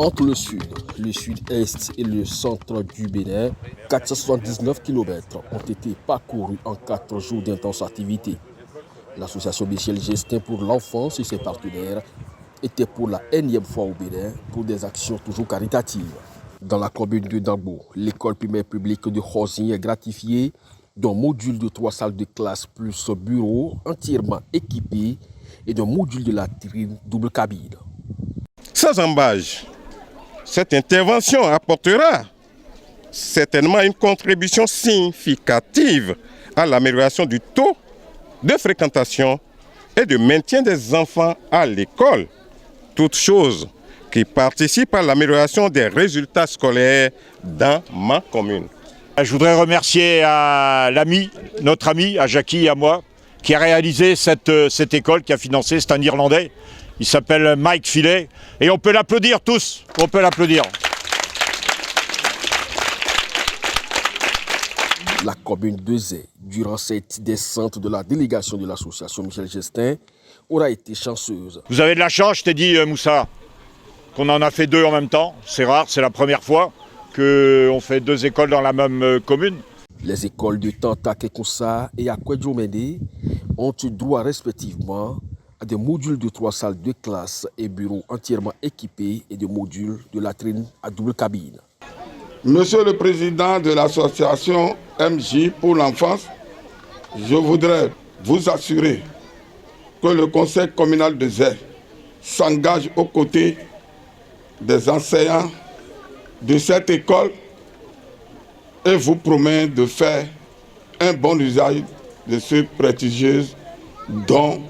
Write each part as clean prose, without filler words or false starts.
Entre le sud-est et le centre du Bénin, 479 km ont été parcourus en 4 jours d'intense activité. L'association Michel Gestin pour l'enfance et ses partenaires étaient pour la énième fois au Bénin pour des actions toujours caritatives. Dans la commune de Dangbo, l'école primaire publique de Khosin est gratifiée d'un module de 3 salles de classe plus bureau entièrement équipé et d'un module de latrine double cabine. Sans embâche, cette intervention apportera certainement une contribution significative à l'amélioration du taux de fréquentation et de maintien des enfants à l'école. Toutes choses qui participent à l'amélioration des résultats scolaires dans ma commune. Je voudrais remercier notre ami, à Jackie et à moi, qui a réalisé cette école, qui a financé. C'est un Irlandais. Il s'appelle Mike Fillet. Et on peut l'applaudir tous. On peut l'applaudir. La commune de Zé, durant cette descente de la délégation de l'association Michel Gestin, aura été chanceuse. Vous avez de la chance, je t'ai dit, Moussa, qu'on en a fait 2 en même temps. C'est rare, c'est la première fois qu'on fait 2 écoles dans la même commune. Les écoles de Tanta Kekoussa et Akwedjomene ont eu droit respectivement à des modules de 3 salles de classe et bureaux entièrement équipés et des modules de latrine à double cabine. Monsieur le Président de l'association MJ pour l'enfance, je voudrais vous assurer que le Conseil communal de Zé s'engage aux côtés des enseignants de cette école et vous promet de faire un bon usage de ce prestigieux don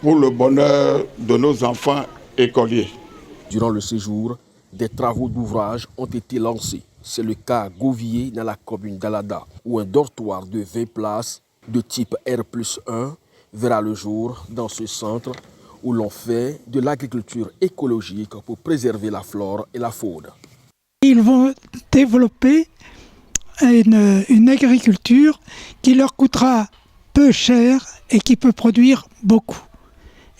pour le bonheur de nos enfants écoliers. Durant le séjour, des travaux d'ouvrage ont été lancés. C'est le cas à Gauvier, dans la commune d'Alada, où un dortoir de 20 places de type R+1 verra le jour dans ce centre où l'on fait de l'agriculture écologique pour préserver la flore et la faune. Ils vont développer une agriculture qui leur coûtera peu cher et qui peut produire beaucoup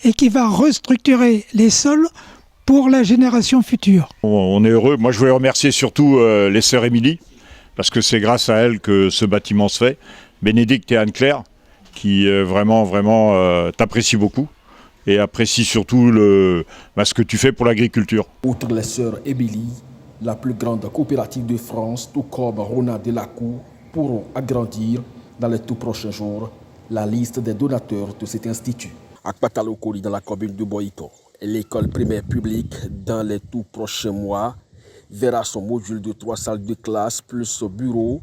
et qui va restructurer les sols pour la génération future. On est heureux. Moi, je voulais remercier surtout les sœurs Émilie, parce que c'est grâce à elles que ce bâtiment se fait. Bénédicte et Anne-Claire, qui vraiment t'apprécient beaucoup et apprécient surtout ce que tu fais pour l'agriculture. Outre les sœurs Émilie, la plus grande coopérative de France, tout comme Ronald Delacour, pourront agrandir dans les tout prochains jours la liste des donateurs de cet institut. À Kpatalokoli, dans la commune de Boïko, l'école primaire publique, dans les tout prochains mois, verra son module de 3 salles de classe plus bureau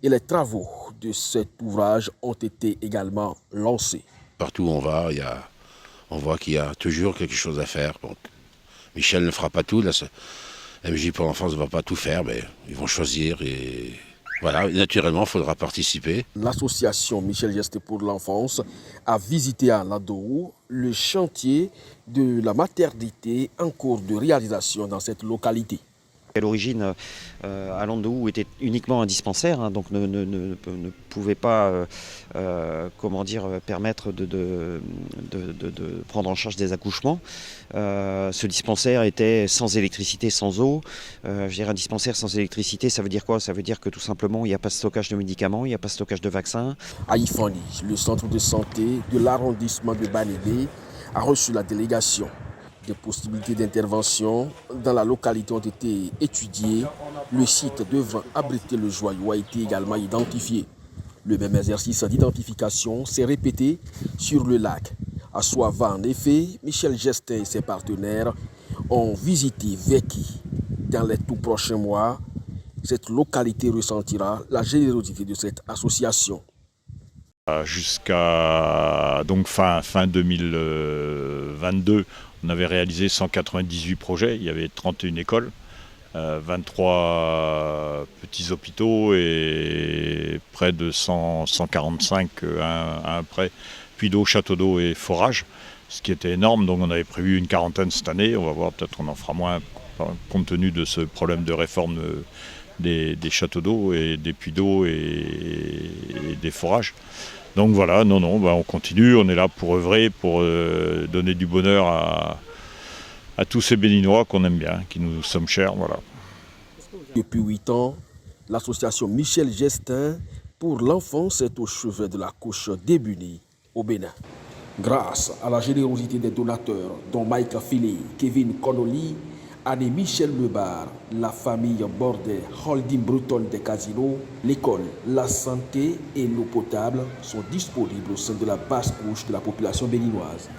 et les travaux de cet ouvrage ont été également lancés. Partout où on va, on voit qu'il y a toujours quelque chose à faire. Donc, Michel ne fera pas tout. Là, MJ pour l'enfance ne va pas tout faire, mais ils vont choisir et voilà, naturellement, il faudra participer. L'association Michel Gestin pour l'enfance a visité à Lado le chantier de la maternité en cours de réalisation dans cette localité. À l'origine, Alandou était uniquement un dispensaire, donc ne pouvait pas permettre de prendre en charge des accouchements. Ce dispensaire était sans électricité, sans eau. Un dispensaire sans électricité, ça veut dire quoi? Ça veut dire que tout simplement, il n'y a pas de stockage de médicaments, il n'y a pas de stockage de vaccins. À Ifani, le centre de santé de l'arrondissement de Banédé a reçu la délégation. Des possibilités d'intervention dans la localité ont été étudiées. Le site devant abriter le joyau a été également identifié. Le même exercice d'identification s'est répété sur le lac. À Soava, en effet, Michel Gestin et ses partenaires ont visité Veki. Dans les tout prochains mois, cette localité ressentira la générosité de cette association. Jusqu'à fin 2022, on avait réalisé 198 projets, il y avait 31 écoles, 23 petits hôpitaux et près de 145 à un près, puits d'eau, château d'eau et forage, ce qui était énorme. Donc on avait prévu une quarantaine cette année, on va voir, peut-être qu'on en fera moins compte tenu de ce problème de réforme des châteaux d'eau et des puits d'eau et des forages. Donc voilà, on continue, on est là pour œuvrer, pour donner du bonheur à tous ces Béninois qu'on aime bien, qui nous sommes chers. Voilà. Depuis 8 ans, l'association Michel Gestin pour l'enfance est au chevet de la couche débunie au Bénin. Grâce à la générosité des donateurs, dont Mike Philly, Kevin Connolly, Anne-Michel Lebar, la famille Bordet, Holding Breton des Casinos, l'école, la santé et l'eau potable sont disponibles au sein de la basse couche de la population béninoise.